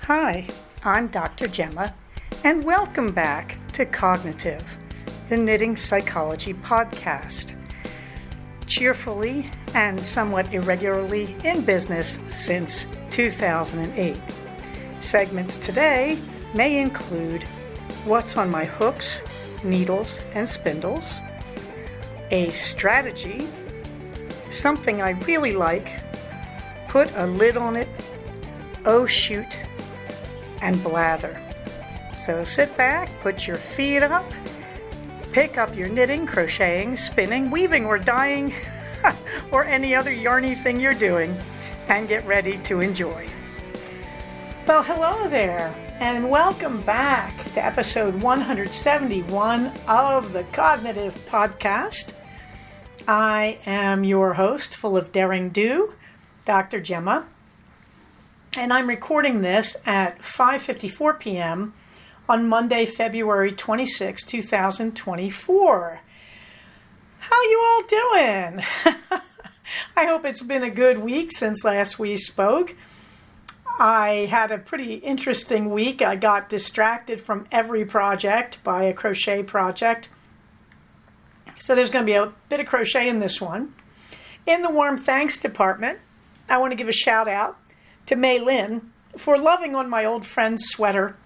Hi, I'm Dr. Gemma, and welcome back to Cognitive, the Knitting Psychology podcast. Cheerfully and somewhat irregularly in business since 2008. Segments today may include what's on my hooks, needles, and spindles, a strategy, something I really like, put a lid on it, oh shoot, and blather. So sit back, put your feet up, pick up your knitting, crocheting, spinning, weaving, or dyeing, or any other yarny thing you're doing, and get ready to enjoy. Well, hello there, and welcome back to episode 171 of the Cognitive Podcast. I am your host, full of daring do, Dr. Gemma, and I'm recording this at 5:54 p.m. on Monday, February 26, 2024. How you all doing? I hope it's been a good week since last we spoke. I had a pretty interesting week. I got distracted from every project by a crochet project. So there's going to be a bit of crochet in this one. In the warm thanks department, I want to give a shout out to Mei Lin for loving on my old friend's sweater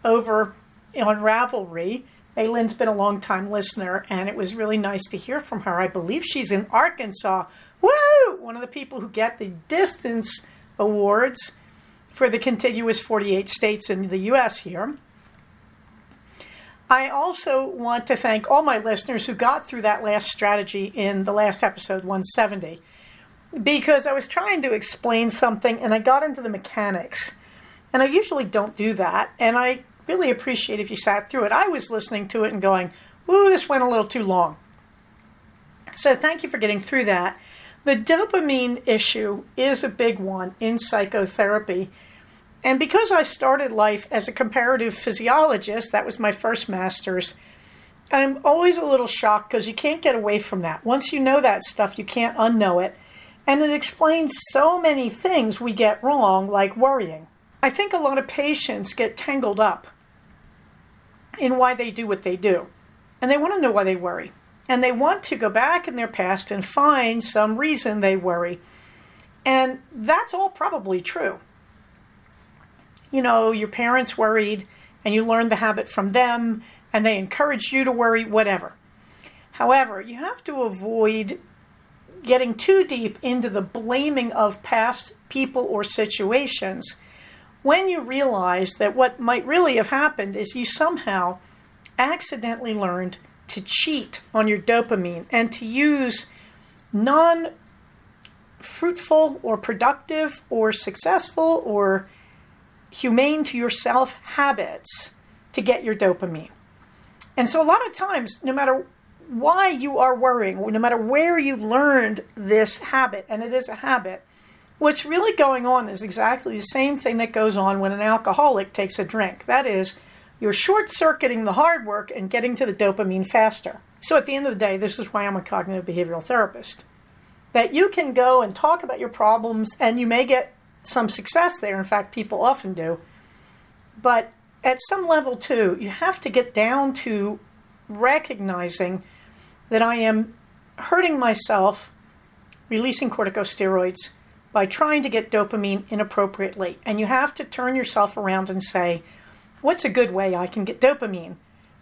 over on Ravelry. Mei Lin's been a long-time listener, and it was really nice to hear from her. I believe she's in Arkansas. Woo! One of the people who get the distance awards for the contiguous 48 states in the U.S. here. I also want to thank all my listeners who got through that last strategy in the last episode, 170, because I was trying to explain something and I got into the mechanics. And I usually don't do that, and I really appreciate if you sat through it. I was listening to it and going, ooh, this went a little too long. So thank you for getting through that. The dopamine issue is a big one in psychotherapy. And because I started life as a comparative physiologist, that was my first master's, I'm always a little shocked because you can't get away from that. Once you know that stuff, you can't unknow it. And it explains so many things we get wrong, like worrying. I think a lot of patients get tangled up in why they do what they do. And they want to know why they worry. And they want to go back in their past and find some reason they worry. And that's all probably true. You know, your parents worried and you learned the habit from them and they encouraged you to worry, whatever. However, you have to avoid getting too deep into the blaming of past people or situations when you realize that what might really have happened is you somehow accidentally learned to cheat on your dopamine and to use non-fruitful or productive or successful or humane to yourself habits to get your dopamine. And so a lot of times, no matter why you are worrying, no matter where you learned this habit, and it is a habit, what's really going on is exactly the same thing that goes on when an alcoholic takes a drink. That is, you're short-circuiting the hard work and getting to the dopamine faster. So at the end of the day, this is why I'm a cognitive behavioral therapist. That you can go and talk about your problems, and you may get some success there. In fact, people often do. But at some level, too, you have to get down to recognizing that I am hurting myself, releasing corticosteroids, by trying to get dopamine inappropriately. And you have to turn yourself around and say, what's a good way I can get dopamine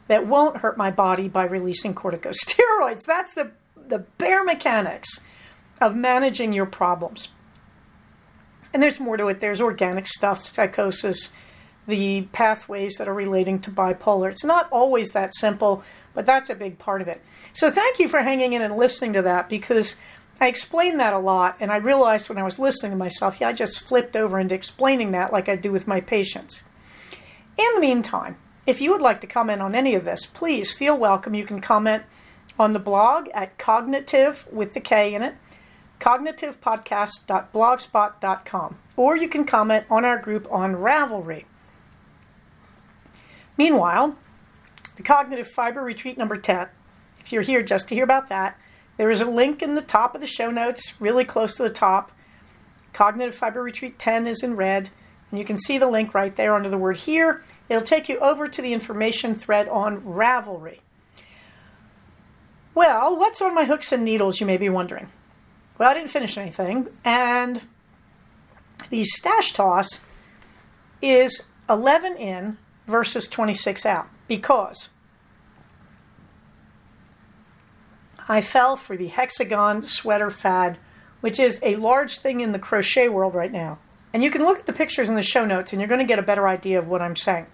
that won't hurt my body by releasing corticosteroids? That's the bare mechanics of managing your problems. And there's more to it. There's organic stuff, psychosis, the pathways that are relating to bipolar. It's not always that simple, but that's a big part of it. So thank you for hanging in and listening to that, because I explain that a lot, and I realized when I was listening to myself, I just flipped over into explaining that like I do with my patients. In the meantime, if you would like to comment on any of this, please feel welcome. You can comment on the blog at Cognitive, with the K in it, cognitivepodcast.blogspot.com, or you can comment on our group on Ravelry. Meanwhile, the Cognitive Fiber Retreat number 10, if you're here just to hear about that, there is a link in the top of the show notes, really close to the top. Cognitive Fiber Retreat 10 is in red, And you can see the link right there under the word here. It'll take you over to the information thread on Ravelry. Well, what's on my hooks and needles, you may be wondering? Well, I didn't finish anything, and the stash toss is 11 in versus 26 out, because I fell for the hexagon sweater fad, which is a large thing in the crochet world right now. And you can look at the pictures in the show notes and you're going to get a better idea of what I'm saying.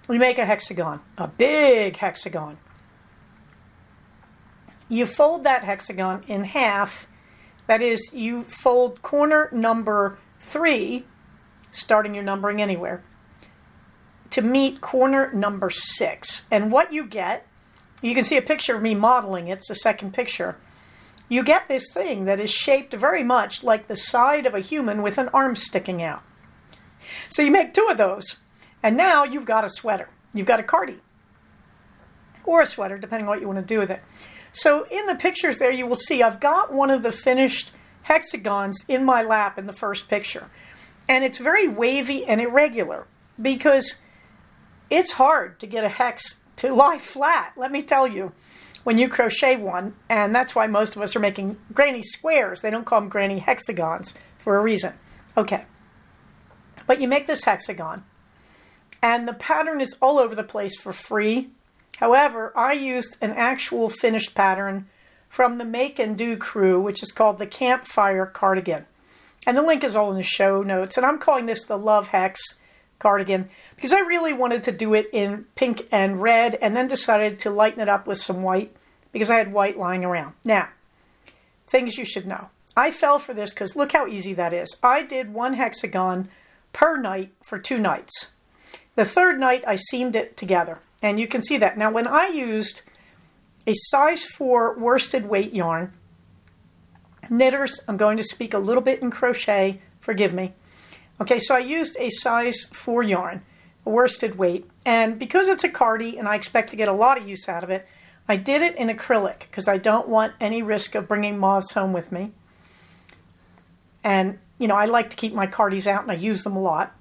We make a hexagon, a big hexagon. You fold that hexagon in half. That is, you fold corner number 3, starting your numbering anywhere, to meet corner number 6. And what you get, you can see a picture of me modeling it. It's the second picture. You get this thing that is shaped very much like the side of a human with an arm sticking out. So you make 2 of those, and now you've got a sweater. You've got a cardi, or a sweater, depending on what you want to do with it. So in the pictures there, you will see I've got one of the finished hexagons in my lap in the first picture. And it's very wavy and irregular, because it's hard to get a hex to lie flat, let me tell you, when you crochet one. And that's why most of us are making granny squares. They don't call them granny hexagons for a reason. Okay. But you make this hexagon, and the pattern is all over the place for free. However, I used an actual finished pattern from the Make and Do crew, which is called the Campfire Cardigan. And the link is all in the show notes. And I'm calling this the Love Hex cardigan because I really wanted to do it in pink and red, and then decided to lighten it up with some white because I had white lying around. Now, things you should know. I fell for this because look how easy that is. I did 1 hexagon per night for 2 nights. The third night, I seamed it together. And you can see that. Now, when I used a size 4 worsted weight yarn, knitters, I'm going to speak a little bit in crochet, forgive me. Okay, so I used a size 4 yarn, a worsted weight, and because it's a cardi and I expect to get a lot of use out of it, I did it in acrylic because I don't want any risk of bringing moths home with me. And, you know, I like to keep my cardis out and I use them a lot.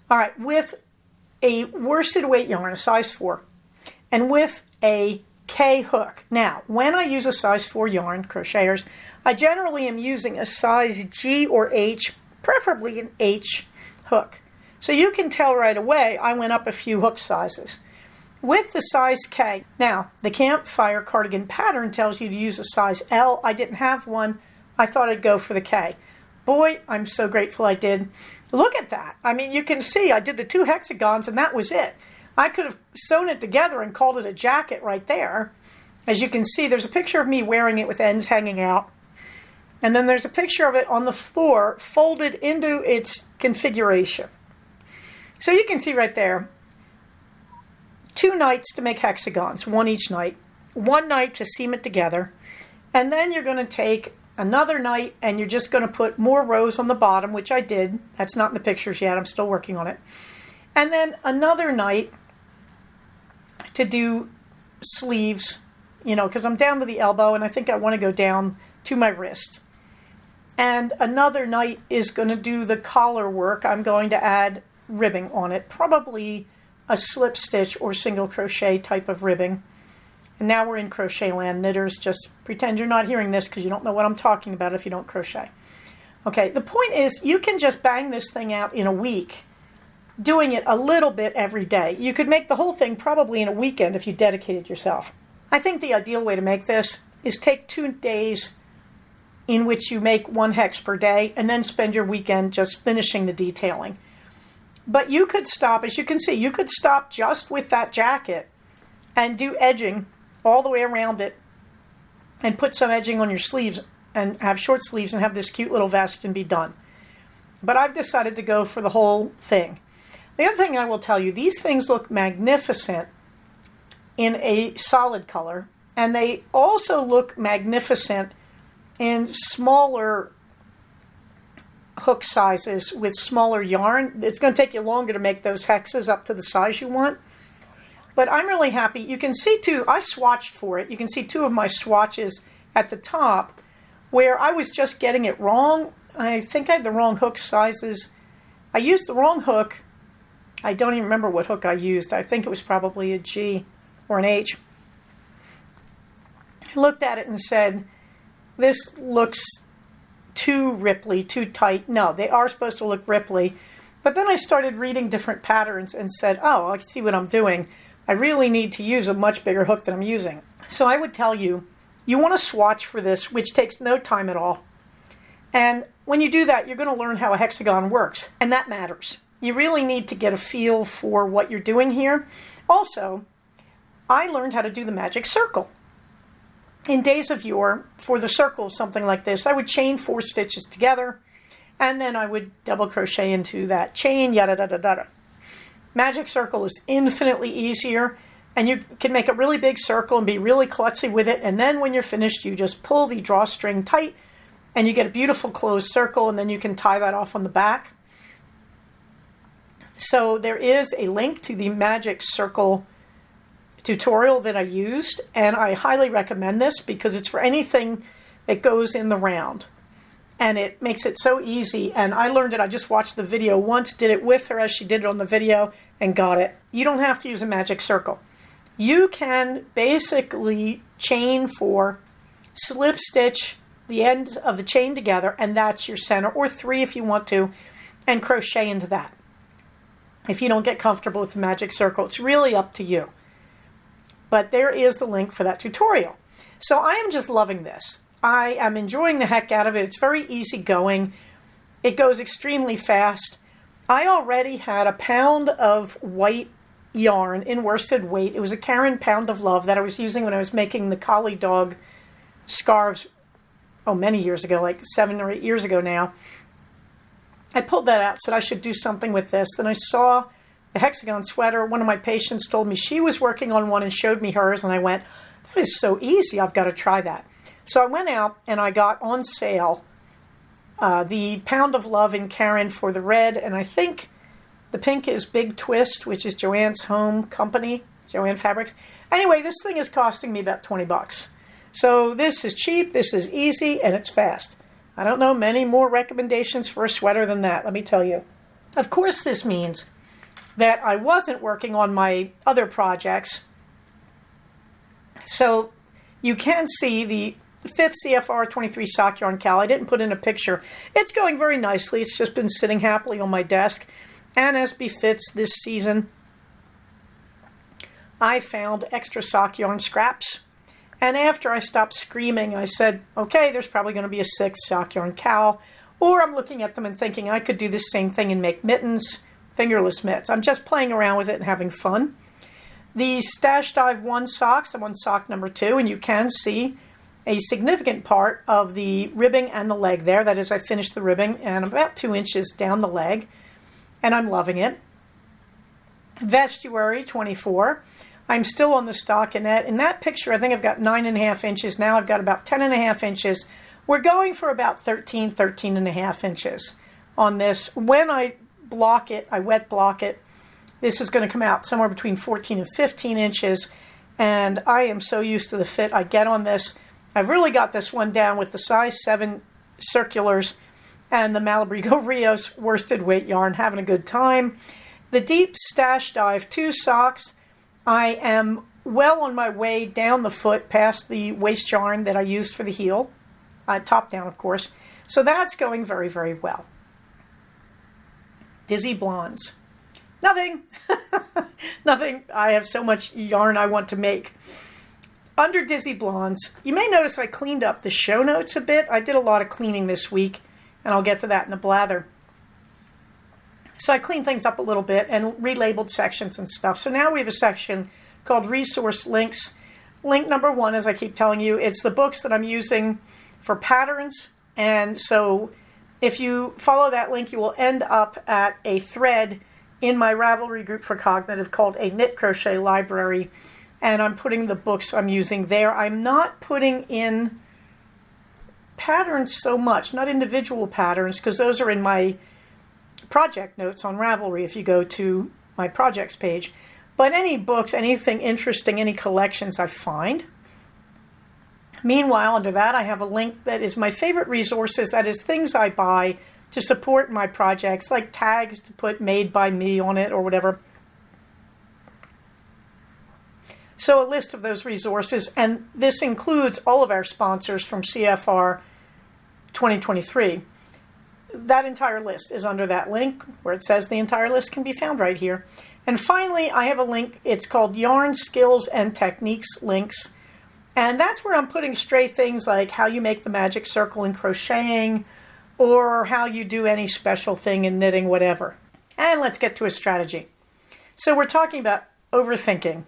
All right, with a worsted weight yarn, a size 4, and with a K hook. Now, when I use a size 4 yarn, crocheters, I generally am using a size G or H, preferably an H hook. So you can tell right away I went up a few hook sizes. With the size K, now the Campfire Cardigan pattern tells you to use a size L. I didn't have one. I thought I'd go for the K. Boy, I'm so grateful I did. Look at that. I mean, you can see I did the 2 hexagons and that was it. I could have sewn it together and called it a jacket right there. As you can see, there's a picture of me wearing it with ends hanging out. And then there's a picture of it on the floor folded into its configuration. So you can see right there, 2 nights to make hexagons, 1 each night. 1 night to seam it together. And then you're going to take another night and you're just going to put more rows on the bottom, which I did. That's not in the pictures yet. I'm still working on it. And then another night to do sleeves, you know, because I'm down to the elbow and I think I want to go down to my wrist. And another night is going to do the collar work. I'm going to add ribbing on it, probably a slip stitch or single crochet type of ribbing. And now we're in crochet land. Knitters, just pretend you're not hearing this because you don't know what I'm talking about if you don't crochet. Okay, the point is you can just bang this thing out in a week, doing it a little bit every day. You could make the whole thing probably in a weekend if you dedicated yourself. I think the ideal way to make this is take 2 days in which you make 1 hex per day and then spend your weekend just finishing the detailing. But you could stop, as you can see, you could stop just with that jacket and do edging all the way around it and put some edging on your sleeves and have short sleeves and have this cute little vest and be done. But I've decided to go for the whole thing. The other thing I will tell you, these things look magnificent in a solid color, and they also look magnificent in smaller hook sizes with smaller yarn. It's going to take you longer to make those hexes up to the size you want. But I'm really happy. You can see too, I swatched for it. You can see 2 of my swatches at the top where I was just getting it wrong. I think I had the wrong hook sizes. I used the wrong hook. I don't even remember what hook I used. I think it was probably a G or an H. I looked at it and said, this looks too ripply, too tight. No, they are supposed to look ripply. But then I started reading different patterns and said, oh, I see what I'm doing. I really need to use a much bigger hook than I'm using. So I would tell you, you want to swatch for this, which takes no time at all. And when you do that, you're going to learn how a hexagon works. And that matters. You really need to get a feel for what you're doing here. Also, I learned how to do the magic circle. In days of yore, for the circle of something like this, I would chain 4 stitches together, and then I would double crochet into that chain, yada, da, da, da, da. Magic circle is infinitely easier, and you can make a really big circle and be really klutzy with it, and then when you're finished, you just pull the drawstring tight, and you get a beautiful closed circle, and then you can tie that off on the back. So there is a link to the magic circle tutorial that I used, and I highly recommend this because it's for anything that goes in the round, and it makes it so easy. And I learned it. I just watched the video once, did it with her as she did it on the video, and got it. You don't have to use a magic circle. You can basically chain 4, slip stitch the ends of the chain together, and that's your center, or 3 if you want to, and crochet into that. If you don't get comfortable with the magic circle, it's really up to you. But there is the link for that tutorial. So I am just loving this. I am enjoying the heck out of it. It's very easy going. It goes extremely fast. I already had a pound of white yarn in worsted weight. It was a Karen Pound of Love that I was using when I was making the collie dog scarves, many years ago, like 7 or 8 years ago now. I pulled that out, said I should do something with this. Then I saw the hexagon sweater. One of my patients told me she was working on one and showed me hers, and I went, that is so easy, I've got to try that. So I went out and I got on sale the Pound of Love in Karen for the red, and I think the pink is Big Twist, which is Joann's home company, Joann Fabrics. Anyway, this thing is costing me about $20. So this is cheap, this is easy, and it's fast. I don't know many more recommendations for a sweater than that, let me tell you. Of course, this means that I wasn't working on my other projects. So you can see the 5th CFR 23 sock yarn cal. I didn't put in a picture. It's going very nicely. It's just been sitting happily on my desk. And as befits this season, I found extra sock yarn scraps. And after I stopped screaming, I said, okay, there's probably going to be a 6th sock yarn cal. Or I'm looking at them and thinking I could do the same thing and make mittens, fingerless mitts. I'm just playing around with it and having fun. The Stash Dive 1 socks, I'm on sock number 2, and you can see a significant part of the ribbing and the leg there. That is, I finished the ribbing and I'm about 2 inches down the leg, and I'm loving it. Vestuary 24. I'm still on the stockinette. In that picture, I think I've got 9.5 inches. Now I've got about 10.5 inches. We're going for about 13.5 inches on this. When I block it, I wet block it, this is going to come out somewhere between 14 and 15 inches. And I am so used to the fit I get on this. I've really got this one down with the size 7 circulars and the Malabrigo Rios worsted weight yarn, having a good time. The Deep Stash Dive 2 socks, I am well on my way down the foot past the waist yarn that I used for the heel, top down of course. So that's going very, very well. Dizzy Blondes. Nothing. Nothing. I have so much yarn I want to make. Under Dizzy Blondes, you may notice I cleaned up the show notes a bit. I did a lot of cleaning this week, and I'll get to that in the blather. So I cleaned things up a little bit and relabeled sections and stuff. So now we have a section called Resource Links. Link number 1, as I keep telling you, it's the books that I'm using for patterns. And so if you follow that link, you will end up at a thread in my Ravelry group for Cognitive called a Knit Crochet Library. And I'm putting the books I'm using there. I'm not putting in patterns so much, not individual patterns, because those are in my project notes on Ravelry if you go to my projects page. But any books, anything interesting, any collections I find, Meanwhile, under that, I have a link that is my favorite resources. That is things I buy to support my projects, like tags to put made by me on it or whatever. So a list of those resources, and this includes all of our sponsors from CFR 2023. That entire list is under that link where it says the entire list can be found right here. And finally, I have a link. It's called Yarn Skills and Techniques Links. And that's where I'm putting stray things like how you make the magic circle in crocheting or how you do any special thing in knitting, whatever. And let's get to a strategy. So we're talking about overthinking.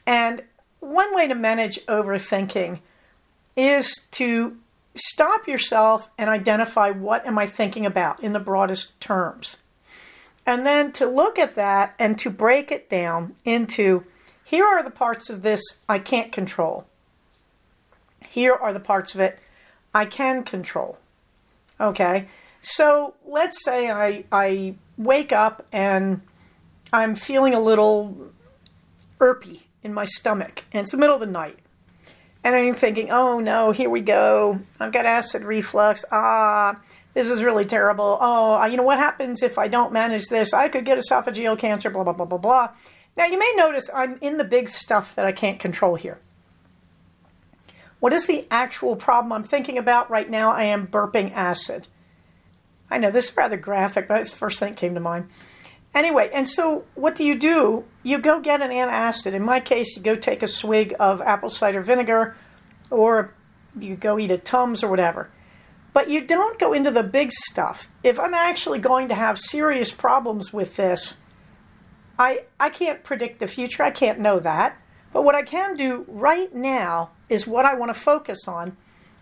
And one way to manage overthinking is to stop yourself and identify what am I thinking about in the broadest terms. And then to look at that and to break it down into, here are the parts of this I can't control. Here are the parts of it I can control. Okay, so let's say I wake up and I'm feeling a little irpy in my stomach, and it's the middle of the night. And I'm thinking, oh no, here we go. I've got acid reflux. This is really terrible. Oh, you know what happens if I don't manage this? I could get esophageal cancer, blah, blah, blah, blah, blah. Now, you may notice I'm in the big stuff that I can't control here. What is the actual problem I'm thinking about right now? I am burping acid. I know this is rather graphic, but it's the first thing that came to mind. Anyway, and so what do? You go get an antacid. In my case, you go take a swig of apple cider vinegar, or you go eat a Tums or whatever. But you don't go into the big stuff. If I'm actually going to have serious problems with this, I can't predict the future. I can't know that. But what I can do right now is what I want to focus on.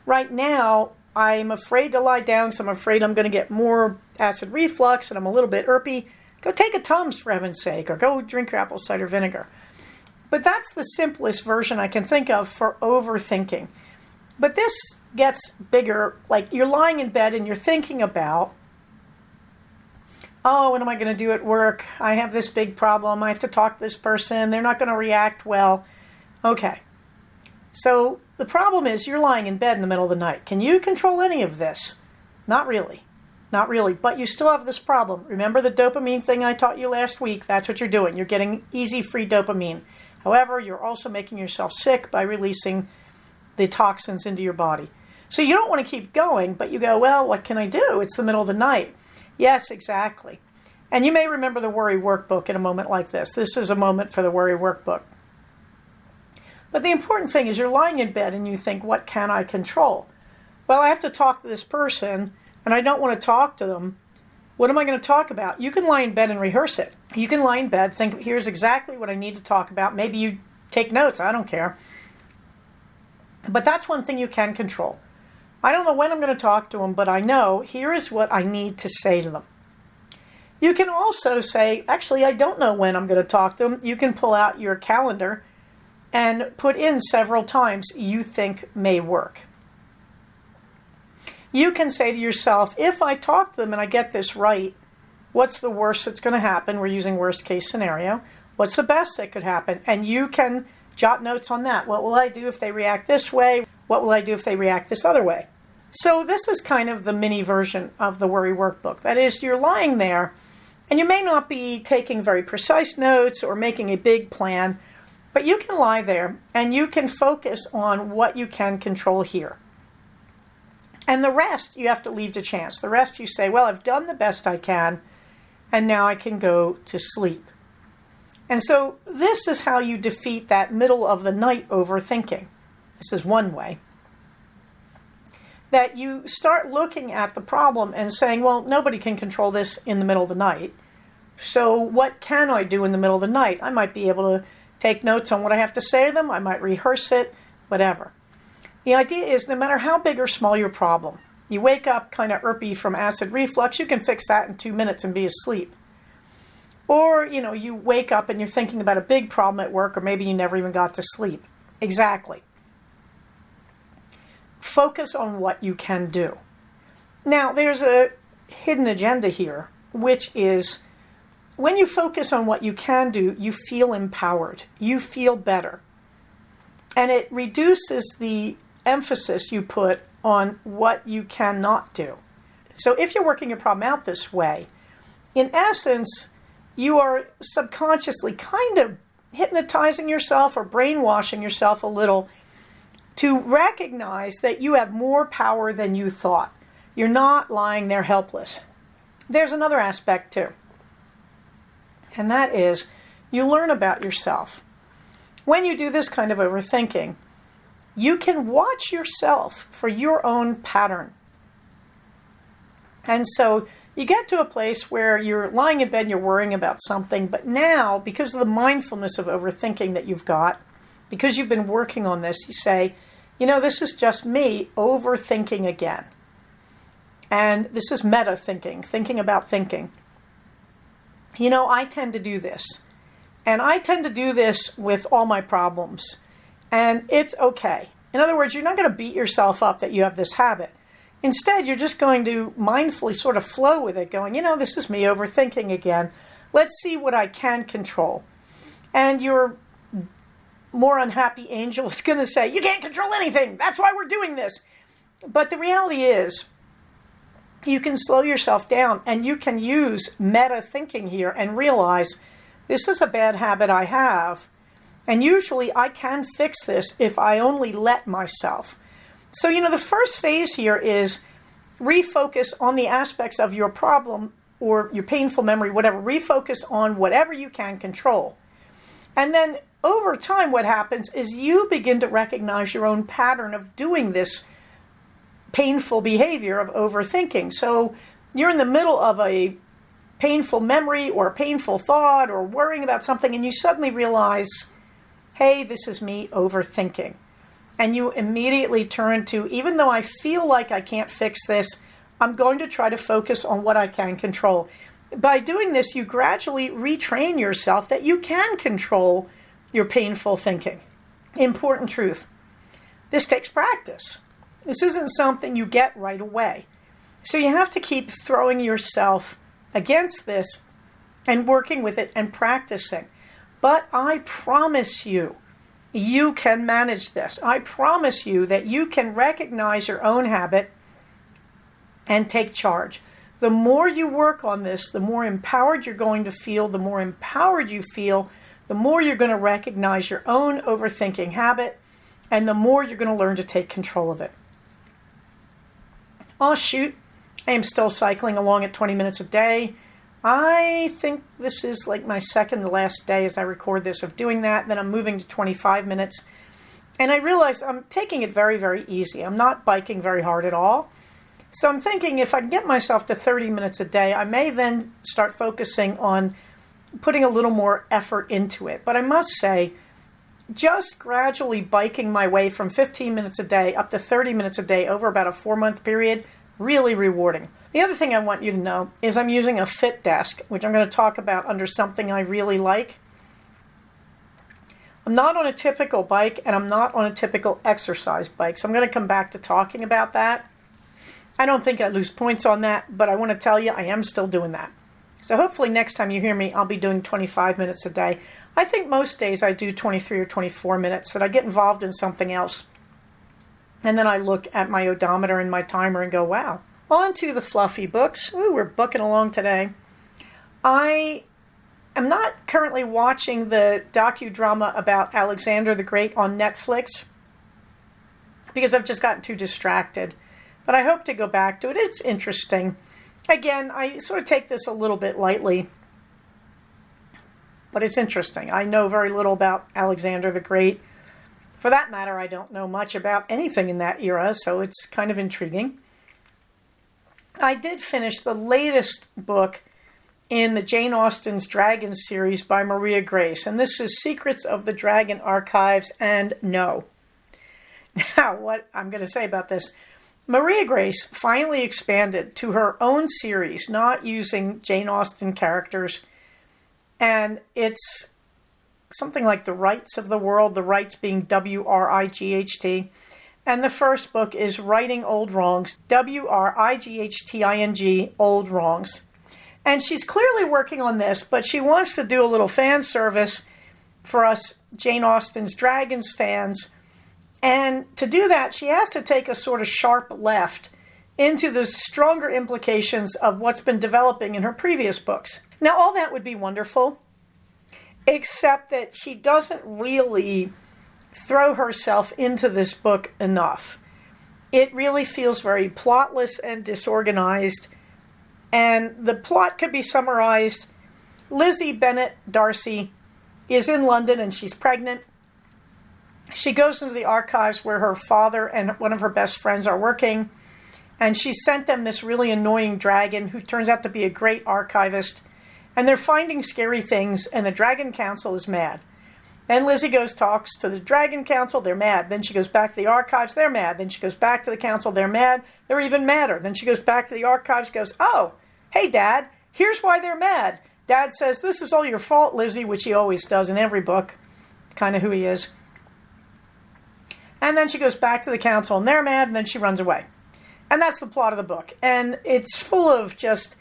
Right now, I'm afraid to lie down, so I'm afraid I'm going to get more acid reflux, and I'm a little bit irpy. Go take a Tums, for heaven's sake, or go drink your apple cider vinegar. But that's the simplest version I can think of for overthinking. But this gets bigger, like you're lying in bed and you're thinking about, oh, what am I going to do at work? I have this big problem. I have to talk to this person. They're not going to react well. Okay. So the problem is you're lying in bed in the middle of the night. Can you control any of this? Not really. Not really, but you still have this problem. Remember the dopamine thing I taught you last week? That's what you're doing. You're getting easy, free dopamine. However, you're also making yourself sick by releasing the toxins into your body. So you don't want to keep going, but you go, well, what can I do? It's the middle of the night. Yes, exactly. And you may remember the worry workbook in a moment like this. This is a moment for the worry workbook. But the important thing is you're lying in bed and you think, what can I control? Well, I have to talk to this person, and I don't want to talk to them. What am I going to talk about? You can lie in bed and rehearse it. You can lie in bed, think, here's exactly what I need to talk about. Maybe you take notes. I don't care. But that's one thing you can control. I don't know when I'm going to talk to them, but I know here is what I need to say to them. You can also say, actually, I don't know when I'm going to talk to them. You can pull out your calendar and put in several times you think may work. You can say to yourself, if I talk to them and I get this right, what's the worst that's going to happen? We're using worst case scenario. What's the best that could happen? And you can jot notes on that. What will I do if they react this way? What will I do if they react this other way? So this is kind of the mini version of the worry workbook. That is, you're lying there and you may not be taking very precise notes or making a big plan, but you can lie there and you can focus on what you can control here. And the rest you have to leave to chance. The rest you say, well, I've done the best I can, and now I can go to sleep. And so this is how you defeat that middle of the night overthinking. This is one way. That you start looking at the problem and saying, well, nobody can control this in the middle of the night. So what can I do in the middle of the night? I might be able to take notes on what I have to say to them. I might rehearse it, whatever. The idea is no matter how big or small your problem, you wake up kind of irpy from acid reflux, you can fix that in 2 minutes and be asleep. Or, you wake up and you're thinking about a big problem at work, or maybe you never even got to sleep. Exactly. Focus on what you can do. Now, there's a hidden agenda here, which is when you focus on what you can do, you feel empowered. You feel better. and it reduces the emphasis you put on what you cannot do. So if you're working your problem out this way, in essence, you are subconsciously kind of hypnotizing yourself or brainwashing yourself a little to recognize that you have more power than you thought. You're not lying there helpless. There's another aspect too, and that is you learn about yourself. When you do this kind of overthinking, you can watch yourself for your own pattern. And so you get to a place where you're lying in bed and you're worrying about something, but now, because of the mindfulness of overthinking that you've got, because you've been working on this, you say, this is just me overthinking again. And this is meta thinking, thinking about thinking. I tend to do this. And I tend to do this with all my problems. And it's okay. In other words, you're not going to beat yourself up that you have this habit. Instead, you're just going to mindfully sort of flow with it, going, this is me overthinking again. Let's see what I can control. And your more unhappy angel is going to say, you can't control anything. That's why we're doing this. But the reality is, you can slow yourself down and you can use meta thinking here and realize this is a bad habit I have. And usually I can fix this if I only let myself. So, the first phase here is refocus on the aspects of your problem or your painful memory, whatever. Refocus on whatever you can control. And then over time, what happens is you begin to recognize your own pattern of doing this painful behavior of overthinking. So you're in the middle of a painful memory or a painful thought or worrying about something, and you suddenly realize, hey, this is me overthinking. And you immediately turn to, even though I feel like I can't fix this, I'm going to try to focus on what I can control. By doing this, you gradually retrain yourself that you can control your painful thinking. Important truth. This takes practice. This isn't something you get right away. So you have to keep throwing yourself against this and working with it and practicing. But I promise you, you can manage this. I promise you that you can recognize your own habit and take charge. The more you work on this, the more empowered you're going to feel. The more empowered you feel, the more you're going to recognize your own overthinking habit, and the more you're going to learn to take control of it. Oh, shoot. I am still cycling along at 20 minutes a day. I think this is like my second to last day as I record this of doing that. Then I'm moving to 25 minutes. And I realize I'm taking it very, very easy. I'm not biking very hard at all. So I'm thinking if I can get myself to 30 minutes a day, I may then start focusing on putting a little more effort into it. But I must say, just gradually biking my way from 15 minutes a day up to 30 minutes a day over about a 4-month period, really rewarding. The other thing I want you to know is I'm using a Fit Desk, which I'm going to talk about under something I really like. I'm not on a typical bike, and I'm not on a typical exercise bike, so I'm going to come back to talking about that. I don't think I lose points on that, but I want to tell you I am still doing that. So hopefully next time you hear me, I'll be doing 25 minutes a day. I think most days I do 23 or 24 minutes, that I get involved in something else. And then I look at my odometer and my timer and go, wow. On to the fluffy books. Ooh, we're booking along today. I am not currently watching the docudrama about Alexander the Great on Netflix because I've just gotten too distracted. But I hope to go back to it. It's interesting. Again, I sort of take this a little bit lightly, but it's interesting. I know very little about Alexander the Great. For that matter, I don't know much about anything in that era, so it's kind of intriguing. I did finish the latest book in the Jane Austen's Dragon series by Maria Grace, and this is Secrets of the Dragon Archives, and no. Now, what I'm going to say about this, Maria Grace finally expanded to her own series, not using Jane Austen characters, and it's something like The Rights of the World, the rights being W-R-I-G-H-T, and the first book is Righting Old Wrongs, W-R-I-G-H-T-I-N-G, Old Wrongs. And she's clearly working on this, but she wants to do a little fan service for us Jane Austen's Dragons fans And to do that, she has to take a sort of sharp left into the stronger implications of what's been developing in her previous books. Now, all that would be wonderful, except that she doesn't really throw herself into this book enough. It really feels very plotless and disorganized, and the plot could be summarized. Lizzie Bennet Darcy is in London and she's pregnant. She goes into the archives where her father and one of her best friends are working, and she sent them this really annoying dragon who turns out to be a great archivist, and they're finding scary things, and the Dragon Council is mad. Then Lizzie goes, talks to the Dragon Council, they're mad. Then she goes back to the archives, they're mad. Then she goes back to the council, they're mad. They're even madder. Then she goes back to the archives, goes, oh, hey, Dad, here's why they're mad. Dad says, this is all your fault, Lizzie, which he always does in every book, kind of who he is. And then she goes back to the council, and they're mad, and then she runs away. And that's the plot of the book. And it's full of just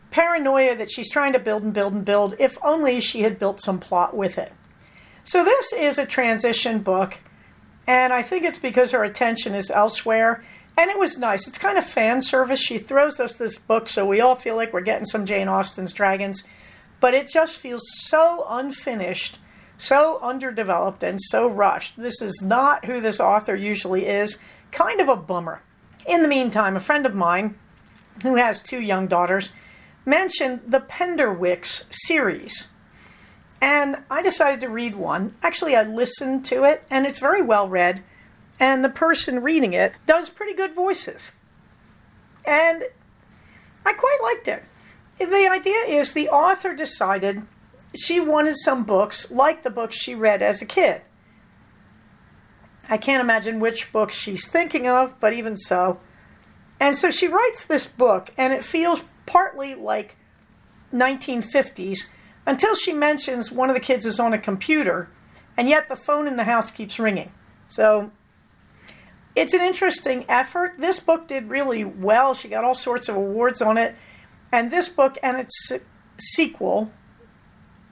paranoia that she's trying to build and build and build, if only she had built some plot with it. So this is a transition book, and I think it's because her attention is elsewhere. And it was nice. It's kind of fan service. She throws us this book so we all feel like we're getting some Jane Austen's Dragons. But it just feels so unfinished, so underdeveloped, and so rushed. This is not who this author usually is. Kind of a bummer. In the meantime, a friend of mine, who has 2 young daughters, mentioned the Penderwicks series. And I decided to read one. Actually, I listened to it, and it's very well read. And the person reading it does pretty good voices. And I quite liked it. The idea is the author decided she wanted some books like the books she read as a kid. I can't imagine which books she's thinking of, but even so. And so she writes this book, and it feels partly like 1950s until she mentions one of the kids is on a computer, and yet the phone in the house keeps ringing. So it's an interesting effort. This book did really well. She got all sorts of awards on it. And this book and its sequel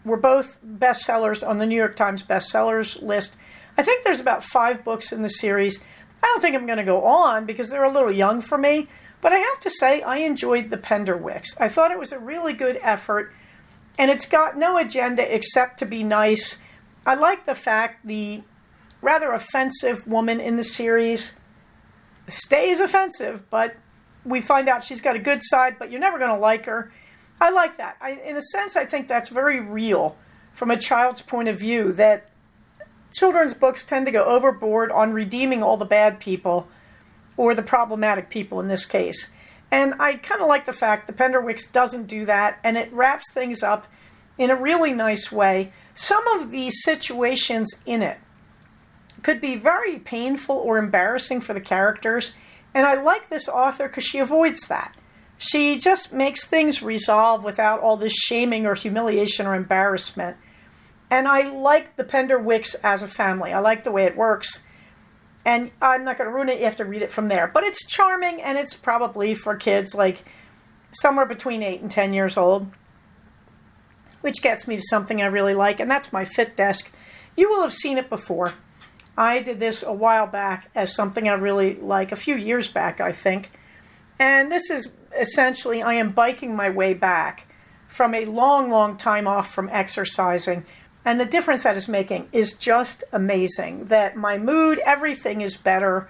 were both bestsellers on the New York Times bestsellers list. I think there's about 5 books in the series. I don't think I'm going to go on because they're a little young for me. But I have to say I enjoyed the Penderwicks. I thought it was a really good effort. And it's got no agenda except to be nice. I like the fact the rather offensive woman in the series stays offensive, but we find out she's got a good side, but you're never going to like her. I like that. In a sense, I think that's very real from a child's point of view, that children's books tend to go overboard on redeeming all the bad people, or the problematic people in this case. And I kind of like the fact the Penderwicks doesn't do that, and it wraps things up in a really nice way. Some of the situations in it could be very painful or embarrassing for the characters, and I like this author because she avoids that. She just makes things resolve without all this shaming or humiliation or embarrassment. And I like the Penderwicks as a family. I like the way it works. And I'm not going to ruin it. You have to read it from there. But it's charming, and it's probably for kids like somewhere between 8 and 10 years old, which gets me to something I really like, and that's my Fit Desk. You will have seen it before. I did this a while back as something I really like, a few years back, I think. And this is essentially, I am biking my way back from a long, long time off from exercising. And the difference that is making is just amazing. That my mood, everything is better.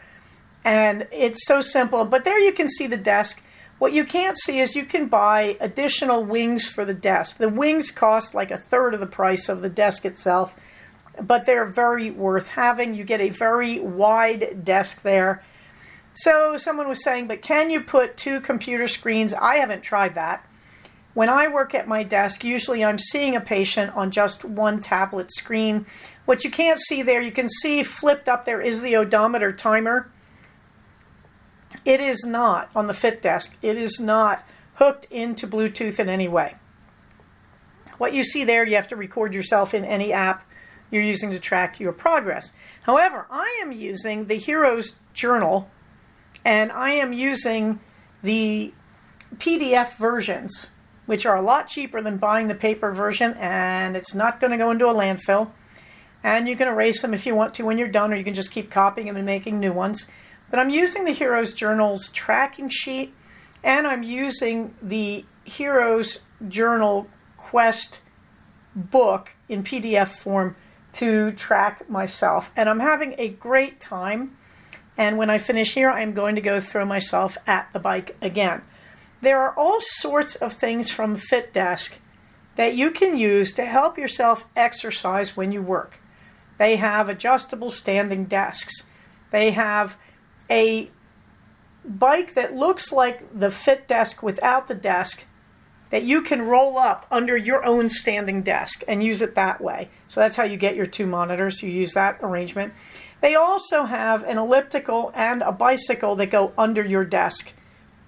And it's so simple. But there you can see the desk. What you can't see is you can buy additional wings for the desk. The wings cost like 1/3 of the price of the desk itself, but they're very worth having. You get a very wide desk there. So someone was saying, but can you put 2 computer screens? I haven't tried that. When I work at my desk, usually I'm seeing a patient on just one tablet screen. What you can't see there, you can see flipped up there is the odometer timer. It is not on the Fit Desk. It is not hooked into Bluetooth in any way. What you see there, you have to record yourself in any app you're using to track your progress. However, I am using the Heroes Journal, and I am using the PDF versions, which are a lot cheaper than buying the paper version, and it's not going to go into a landfill. And you can erase them if you want to when you're done, or you can just keep copying them and making new ones. But I'm using the Heroes Journal's tracking sheet, and I'm using the Heroes Journal Quest book in PDF form to track myself. And I'm having a great time. And when I finish here, I'm going to go throw myself at the bike again. There are all sorts of things from FitDesk that you can use to help yourself exercise when you work. They have adjustable standing desks. They have a bike that looks like the FitDesk without the desk that you can roll up under your own standing desk and use it that way. So that's how you get your two monitors. You use that arrangement. They also have an elliptical and a bicycle that go under your desk.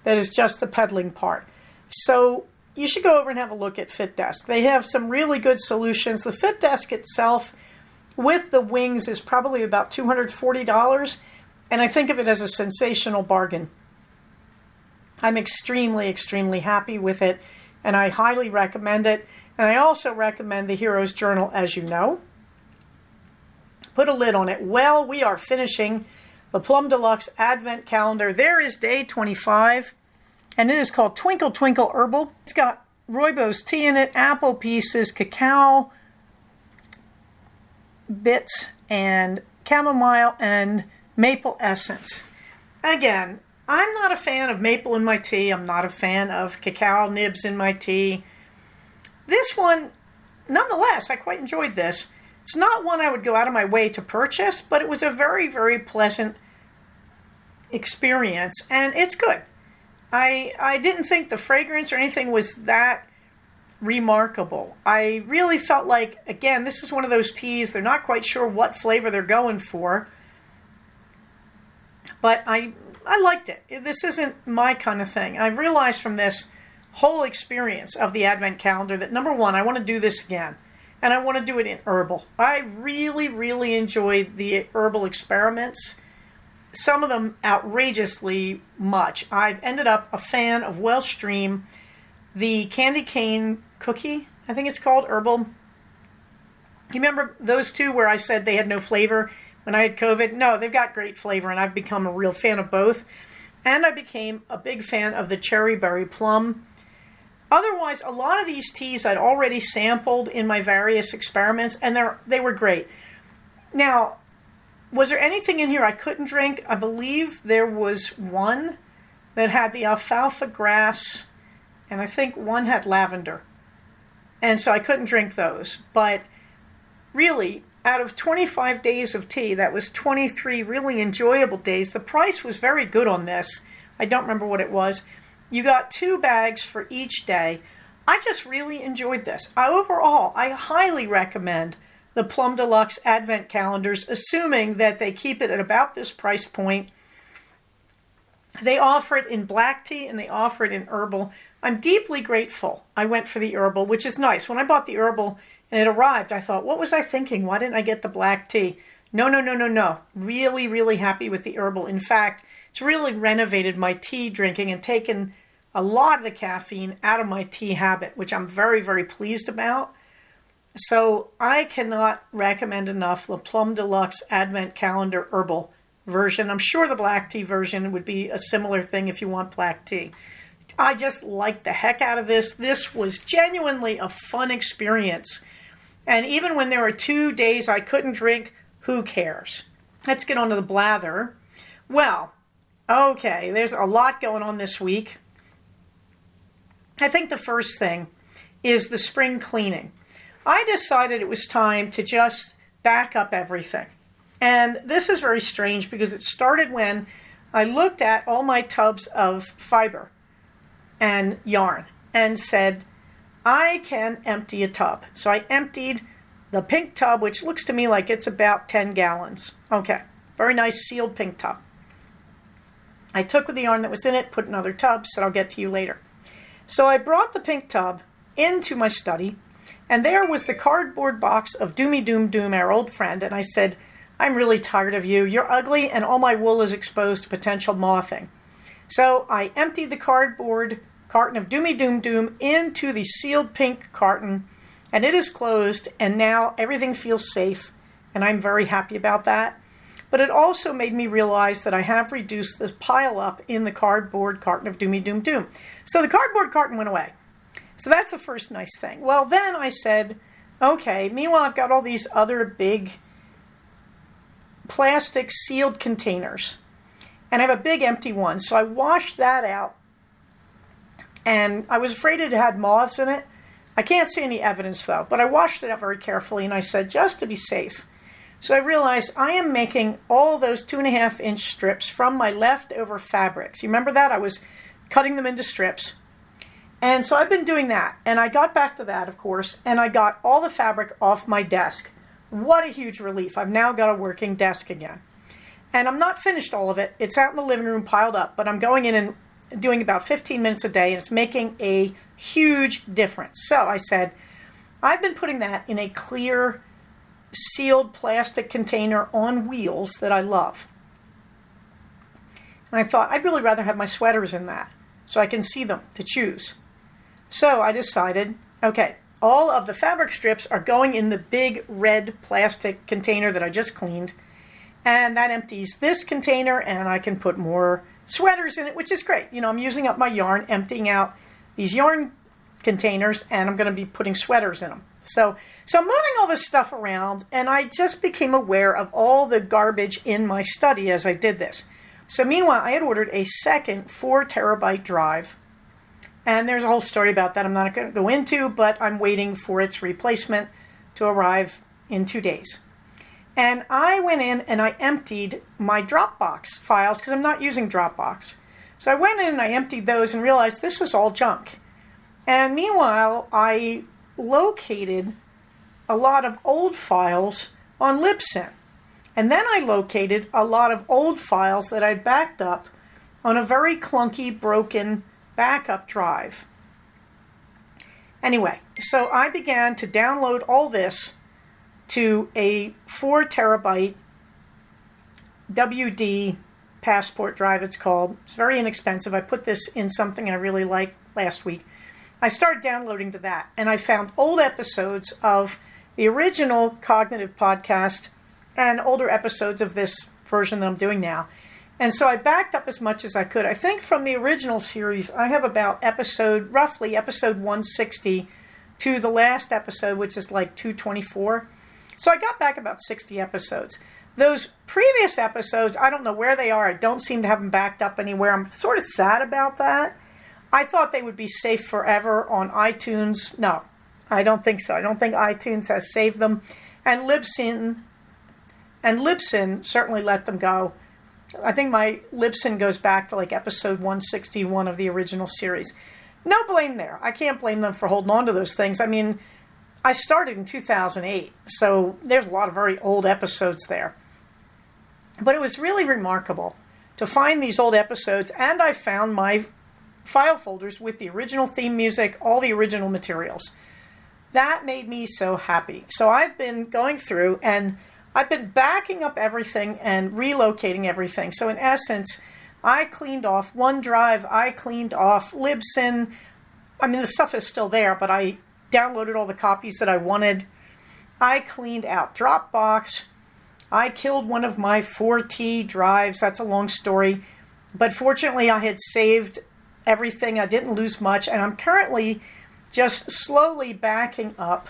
That is just the pedaling part. So you should go over and have a look at FitDesk. They have some really good solutions. The FitDesk itself with the wings is probably about $240, and I think of it as a sensational bargain. I'm extremely, extremely happy with it, and I highly recommend it. And I also recommend the Heroes Journal, as you know. Put a lid on it. Well, we are finishing the Plum Deluxe Advent Calendar. There is day 25, and it is called Twinkle Twinkle Herbal. It's got rooibos tea in it, apple pieces, cacao bits, and chamomile and maple essence. Again, I'm not a fan of maple in my tea. I'm not a fan of cacao nibs in my tea. This one, nonetheless, I quite enjoyed this. It's not one I would go out of my way to purchase, but it was a very, very pleasant experience, and it's good. I didn't think the fragrance or anything was that remarkable. I really felt like, again, this is one of those teas, they're not quite sure what flavor they're going for, but I liked it. This isn't my kind of thing. I realized from this whole experience of the Advent Calendar that, number one, I want to do this again. And I want to do it in herbal. I really, really enjoyed the herbal experiments. Some of them outrageously much. I've ended up a fan of Welsh Dream, the candy cane cookie, I think it's called, herbal. You remember those two where I said they had no flavor when I had COVID? No, they've got great flavor, and I've become a real fan of both. And I became a big fan of the cherry berry plum. Otherwise, a lot of these teas I'd already sampled in my various experiments, and they were great. Now, was there anything in here I couldn't drink? I believe there was one that had the alfalfa grass, and I think one had lavender. And so I couldn't drink those. But really, out of 25 days of tea, that was 23 really enjoyable days. The price was very good on this. I don't remember what it was. You got 2 bags for each day. I just really enjoyed this. Overall, I highly recommend the Plum Deluxe Advent Calendars, assuming that they keep it at about this price point. They offer it in black tea and they offer it in herbal. I'm deeply grateful I went for the herbal, which is nice. When I bought the herbal and it arrived, I thought, what was I thinking? Why didn't I get the black tea? No. Really, really happy with the herbal. In fact, it's really renovated my tea drinking and taken a lot of the caffeine out of my tea habit, which I'm very, very pleased about. So I cannot recommend enough the Plum Deluxe Advent Calendar Herbal version. I'm sure the black tea version would be a similar thing if you want black tea. I just liked the heck out of this. This was genuinely a fun experience. And even when there were 2 days I couldn't drink, who cares? Let's get on to the blather. Well, okay, there's a lot going on this week. I think the first thing is the spring cleaning. I decided it was time to just back up everything. And this is very strange because it started when I looked at all my tubs of fiber and yarn and said, I can empty a tub. So I emptied the pink tub, which looks to me like it's about 10 gallons. Okay, very nice sealed pink tub. I took the yarn that was in it, put in another tub, said I'll get to you later. So I brought the pink tub into my study, and there was the cardboard box of Doomy Doom Doom, our old friend, and I said, I'm really tired of you. You're ugly, and all my wool is exposed to potential mothing. So I emptied the cardboard carton of Doomy Doom Doom into the sealed pink carton, and it is closed, and now everything feels safe, and I'm very happy about that. But it also made me realize that I have reduced this pile up in the cardboard carton of Doomy Doom Doom. So the cardboard carton went away. So that's the first nice thing. Well, then I said, okay, meanwhile I've got all these other big plastic sealed containers. And I have a big empty one. So I washed that out. And I was afraid it had moths in it. I can't see any evidence though, but I washed it out very carefully and I said, just to be safe. So I realized I am making all those 2.5-inch strips from my leftover fabrics. You remember that? I was cutting them into strips. And so I've been doing that. And I got back to that, of course, and I got all the fabric off my desk. What a huge relief. I've now got a working desk again. And I'm not finished all of it. It's out in the living room piled up, but I'm going in and doing about 15 minutes a day, and it's making a huge difference. So I said, I've been putting that in a clear, sealed plastic container on wheels that I love. And I thought, I'd really rather have my sweaters in that so I can see them to choose. So I decided, okay, all of the fabric strips are going in the big red plastic container that I just cleaned. And that empties this container and I can put more sweaters in it, which is great. You know, I'm using up my yarn, emptying out these yarn containers, and I'm going to be putting sweaters in them. So I'm moving all this stuff around, and I just became aware of all the garbage in my study as I did this. So meanwhile, I had ordered a second 4 terabyte drive. And there's a whole story about that I'm not going to go into, but I'm waiting for its replacement to arrive in 2 days. And I went in and I emptied my Dropbox files because I'm not using Dropbox. So I went in and I emptied those and realized this is all junk. And meanwhile, I located a lot of old files on Libsyn. And then I located a lot of old files that I'd backed up on a very clunky, broken backup drive. Anyway, so I began to download all this to a 4 terabyte WD passport drive, it's called. It's very inexpensive. I put this in something I really liked last week. I started downloading to that, and I found old episodes of the original Cognitive podcast and older episodes of this version that I'm doing now. And so I backed up as much as I could. I think from the original series, I have about roughly episode 160 to the last episode, which is like 224. So I got back about 60 episodes. Those previous episodes, I don't know where they are. I don't seem to have them backed up anywhere. I'm sort of sad about that. I thought they would be safe forever on iTunes. No, I don't think so. I don't think iTunes has saved them. And Libsyn certainly let them go. I think my Libsyn goes back to like episode 161 of the original series. No blame there. I can't blame them for holding on to those things. I mean, I started in 2008, so there's a lot of very old episodes there. But it was really remarkable to find these old episodes, and I found my file folders with the original theme music, all the original materials. That made me so happy. So I've been going through and I've been backing up everything and relocating everything. So in essence, I cleaned off OneDrive, I cleaned off Libsyn. I mean, the stuff is still there, but I downloaded all the copies that I wanted. I cleaned out Dropbox. I killed one of my 4T drives. That's a long story. But fortunately, I had saved everything. I didn't lose much. And I'm currently just slowly backing up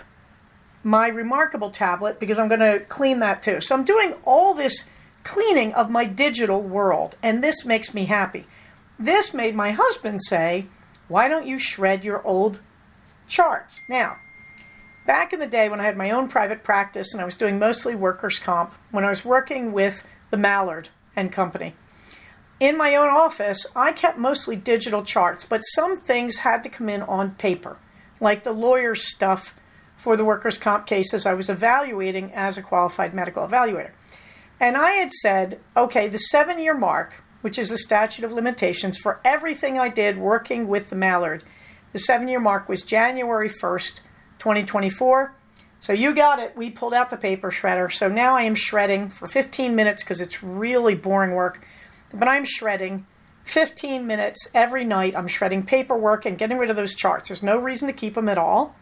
my Remarkable tablet because I'm going to clean that too. So I'm doing all this cleaning of my digital world, and this makes me happy. This made my husband say, why don't you shred your old charts? Now, back in the day when I had my own private practice and I was doing mostly workers' comp, when I was working with the Mallard and Company, in my own office, I kept mostly digital charts, but some things had to come in on paper, like the lawyer stuff for the workers' comp cases I was evaluating as a qualified medical evaluator. And I had said, okay, the 7-year mark, which is the statute of limitations for everything I did working with the Mallard, the 7-year mark was January 1st, 2024. So you got it. We pulled out the paper shredder. So now I am shredding for 15 minutes because it's really boring work. But I'm shredding 15 minutes every night. I'm shredding paperwork and getting rid of those charts. There's no reason to keep them at all.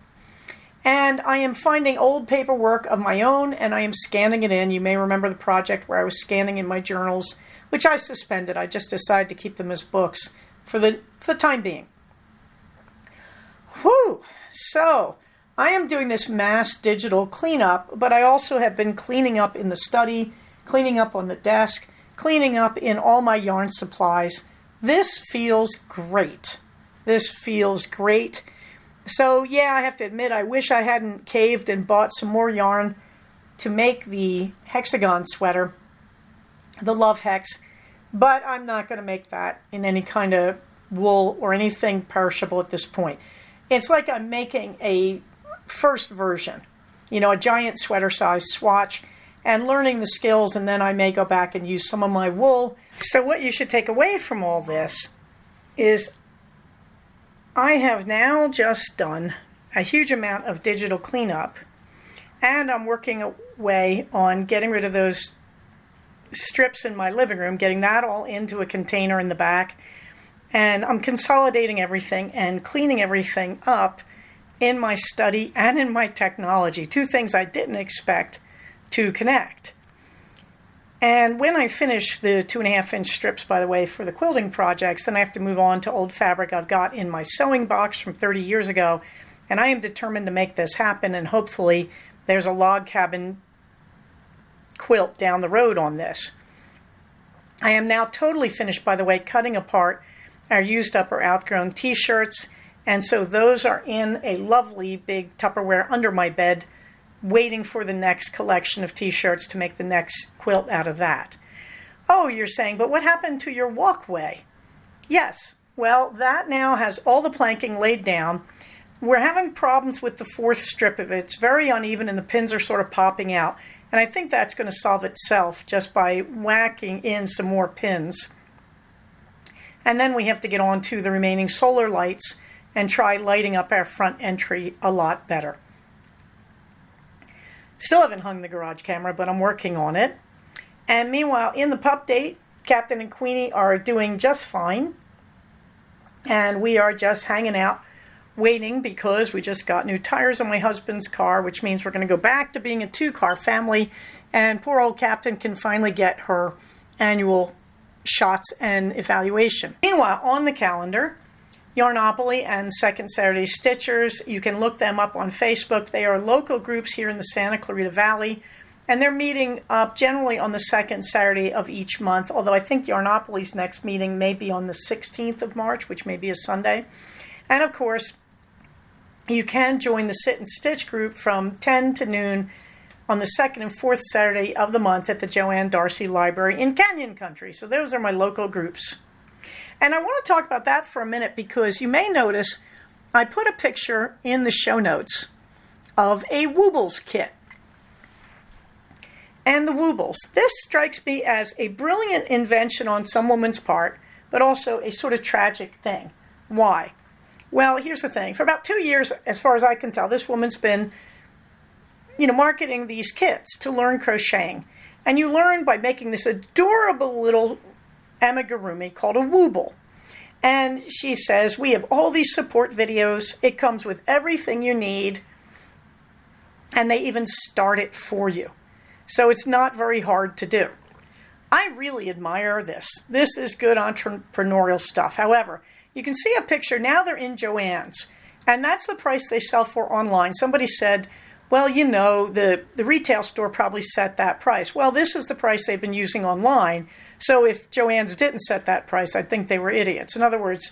And I am finding old paperwork of my own, and I am scanning it in. You may remember the project where I was scanning in my journals, which I suspended. I just decided to keep them as books for the time being. Whew! So, I am doing this mass digital cleanup, but I also have been cleaning up in the study, cleaning up on the desk, cleaning up in all my yarn supplies. This feels great. This feels great. So yeah, I have to admit, I wish I hadn't caved and bought some more yarn to make the hexagon sweater, the Love Hex, but I'm not going to make that in any kind of wool or anything perishable at this point. It's like I'm making a first version, a giant sweater size swatch, and learning the skills, and then I may go back and use some of my wool. So what you should take away from all this is I have now just done a huge amount of digital cleanup, and I'm working away on getting rid of those strips in my living room, getting that all into a container in the back, and I'm consolidating everything and cleaning everything up in my study and in my technology, two things I didn't expect to connect. And when I finish the 2.5-inch strips, by the way, for the quilting projects, then I have to move on to old fabric I've got in my sewing box from 30 years ago. And I am determined to make this happen, and hopefully there's a log cabin quilt down the road on this. I am now totally finished, by the way, cutting apart our used up or outgrown t-shirts. And so those are in a lovely big Tupperware under my bed, waiting for the next collection of t-shirts to make the next quilt out of that. Oh, you're saying, but what happened to your walkway? Yes, well, that now has all the planking laid down. We're having problems with the fourth strip of it. It's very uneven and the pins are sort of popping out. And I think that's going to solve itself just by whacking in some more pins. And then we have to get on to the remaining solar lights and try lighting up our front entry a lot better. Still haven't hung the garage camera, but I'm working on it. And meanwhile, in the pup date, Captain and Queenie are doing just fine. And we are just hanging out, waiting, because we just got new tires on my husband's car, which means we're going to go back to being a 2-car family. And poor old Captain can finally get her annual shots and evaluation. Meanwhile, on the calendar, Yarnopoly and Second Saturday Stitchers. You can look them up on Facebook. They are local groups here in the Santa Clarita Valley, and they're meeting up generally on the second Saturday of each month, although I think Yarnopoly's next meeting may be on the 16th of March, which may be a Sunday. And of course, you can join the Sit and Stitch group from 10 to noon on the second and fourth Saturday of the month at the Joanne Darcy Library in Canyon Country. So those are my local groups. And I want to talk about that for a minute because you may notice I put a picture in the show notes of a Woobles kit. And the Woobles. This strikes me as a brilliant invention on some woman's part, but also a sort of tragic thing. Why? Well, here's the thing. For about 2 years, as far as I can tell, this woman's been, marketing these kits to learn crocheting. And you learn by making this adorable little amigurumi called a Wooble. And she says, we have all these support videos. It comes with everything you need. And they even start it for you. So it's not very hard to do. I really admire this. This is good entrepreneurial stuff. However, you can see a picture. Now they're in Joann's. And that's the price they sell for online. Somebody said, well, the retail store probably set that price. Well, this is the price they've been using online. So if Joann's didn't set that price, I'd think they were idiots. In other words,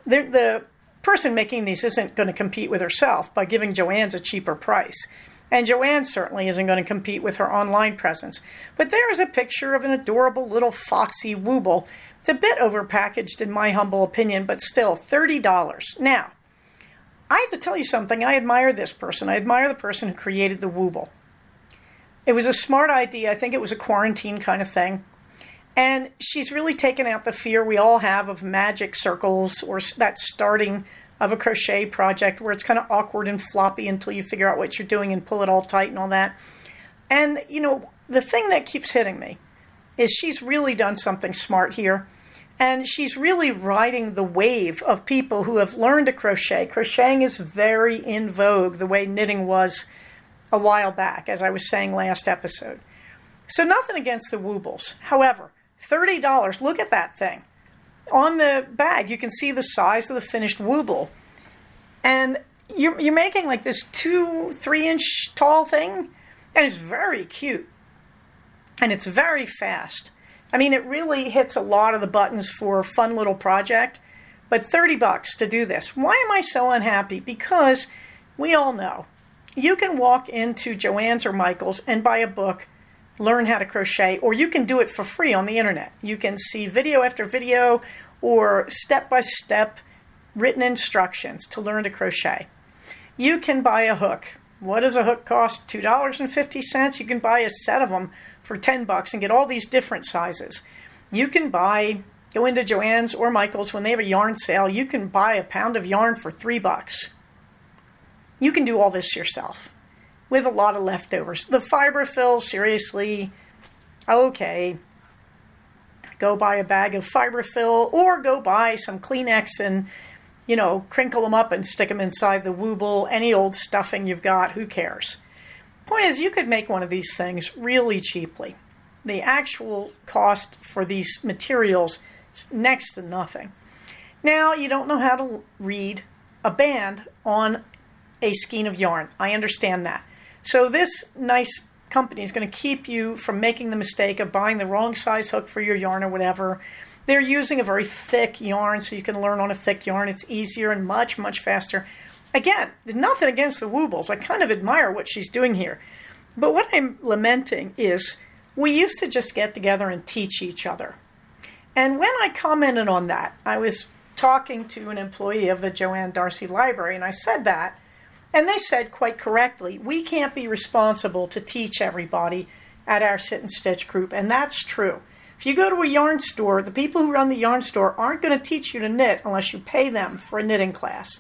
the person making these isn't going to compete with herself by giving Joann's a cheaper price. And Joanne certainly isn't going to compete with her online presence. But there is a picture of an adorable little foxy Wooble. It's a bit overpackaged in my humble opinion, but still $30. Now, I have to tell you something. I admire this person. I admire the person who created the Wooble. It was a smart idea. I think it was a quarantine kind of thing. And she's really taken out the fear we all have of magic circles or that starting of a crochet project where it's kind of awkward and floppy until you figure out what you're doing and pull it all tight and all that. And, the thing that keeps hitting me is she's really done something smart here. And she's really riding the wave of people who have learned to crochet. Crocheting is very in vogue, the way knitting was a while back, as I was saying last episode. So nothing against the Woobles. However, $30, look at that thing. On the bag, you can see the size of the finished Wooble. And you're making like this 2-3 inch tall thing, and it's very cute. And it's very fast. I mean, it really hits a lot of the buttons for a fun little project, but $30 to do this. Why am I so unhappy? Because we all know you can walk into Joann's or Michael's and buy a book, learn how to crochet, or you can do it for free on the internet. You can see video after video or step-by-step written instructions to learn to crochet. You can buy a hook. What does a hook cost? $2.50. You can buy a set of them for $10 and get all these different sizes. You can go into Joann's or Michael's when they have a yarn sale. You can buy a pound of yarn for $3. You can do all this yourself with a lot of leftovers. The fiber fill, seriously, okay. Go buy a bag of fiber fill or go buy some Kleenex and, crinkle them up and stick them inside the Wooble. Any old stuffing you've got, who cares? Point is, you could make one of these things really cheaply. The actual cost for these materials is next to nothing. Now, you don't know how to read a band on a skein of yarn. I understand that. So this nice company is going to keep you from making the mistake of buying the wrong size hook for your yarn or whatever. They're using a very thick yarn, so you can learn on a thick yarn. It's easier and much, much faster. Again, nothing against the Woobles. I kind of admire what she's doing here. But what I'm lamenting is we used to just get together and teach each other. And when I commented on that, I was talking to an employee of the Joanne Darcy Library, and I said that, and they said quite correctly, we can't be responsible to teach everybody at our Sit and Stitch group, and that's true. If you go to a yarn store, the people who run the yarn store aren't going to teach you to knit unless you pay them for a knitting class.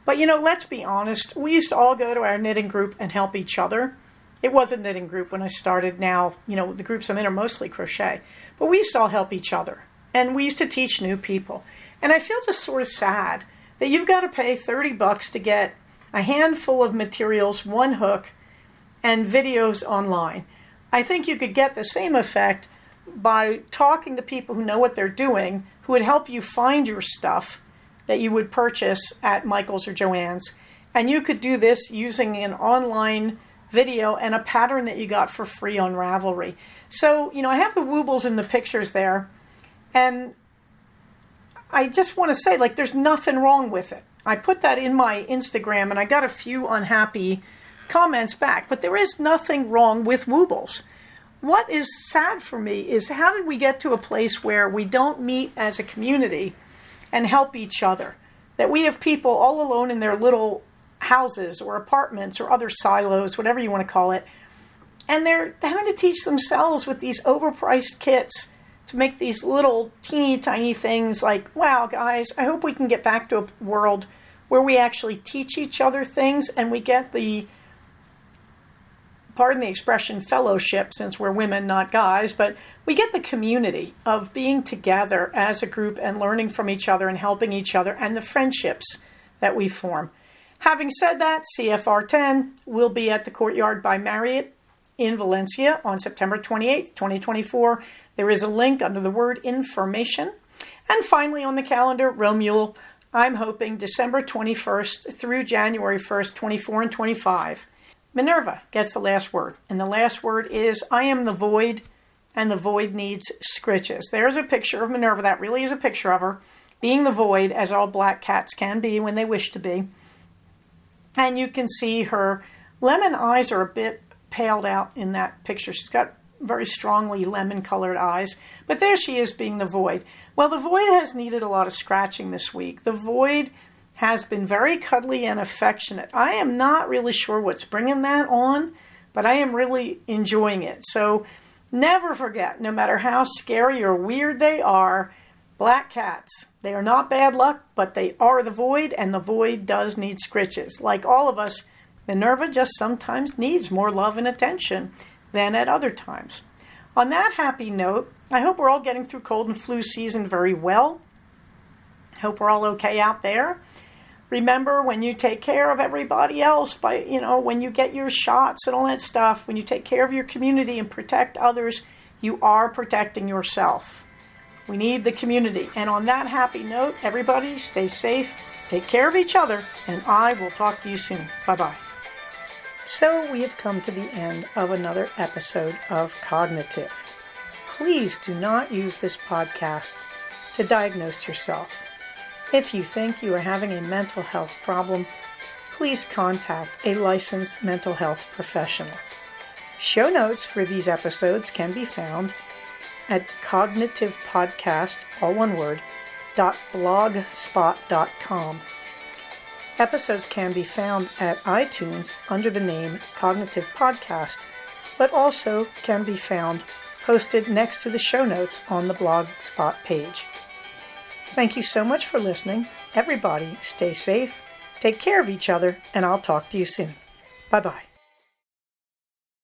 But let's be honest, we used to all go to our knitting group and help each other. It was a knitting group when I started. Now, the groups I'm in are mostly crochet. But we used to all help each other. And we used to teach new people. And I feel just sort of sad that you've got to pay $30 to get a handful of materials, one hook, and videos online. I think you could get the same effect by talking to people who know what they're doing, who would help you find your stuff that you would purchase at Michael's or Joann's. And you could do this using an online video and a pattern that you got for free on Ravelry. So, I have the Woobles in the pictures there. And I just want to say, there's nothing wrong with it. I put that in my Instagram and I got a few unhappy comments back. But there is nothing wrong with Woobles. What is sad for me is how did we get to a place where we don't meet as a community and help each other? That we have people all alone in their little houses or apartments or other silos, whatever you want to call it, and they're having to teach themselves with these overpriced kits to make these little teeny tiny things like, wow, guys, I hope we can get back to a world where we actually teach each other things and we get the, pardon the expression, fellowship, since we're women, not guys, but we get the community of being together as a group and learning from each other and helping each other and the friendships that we form. Having said that, CFR 10 will be at the Courtyard by Marriott in Valencia on September 28th, 2024. There is a link under the word information. And finally on the calendar, Romule, I'm hoping December 21st through January 1st, 24 and 25. Minerva gets the last word. And the last word is, I am the void, and the void needs scritches. There's a picture of Minerva. That really is a picture of her being the void, as all black cats can be when they wish to be. And you can see her lemon eyes are a bit paled out in that picture. She's got very strongly lemon-colored eyes. But there she is being the void. Well, the void has needed a lot of scratching this week. The void has been very cuddly and affectionate. I am not really sure what's bringing that on, but I am really enjoying it. So never forget, no matter how scary or weird they are, black cats, they are not bad luck, but they are the void, and the void does need scritches. Like all of us, Minerva just sometimes needs more love and attention than at other times. On that happy note, I hope we're all getting through cold and flu season very well. Hope we're all okay out there. Remember, when you take care of everybody else, when you get your shots and all that stuff, when you take care of your community and protect others, you are protecting yourself. We need the community. And on that happy note, everybody stay safe, take care of each other, and I will talk to you soon. Bye-bye. So we have come to the end of another episode of Cognitive. Please do not use this podcast to diagnose yourself. If you think you are having a mental health problem, please contact a licensed mental health professional. Show notes for these episodes can be found at cognitivepodcast, all one word, .blogspot.com. Episodes can be found at iTunes under the name Cognitive Podcast, but also can be found posted next to the show notes on the Blogspot page. Thank you so much for listening. Everybody, stay safe, take care of each other, and I'll talk to you soon. Bye-bye.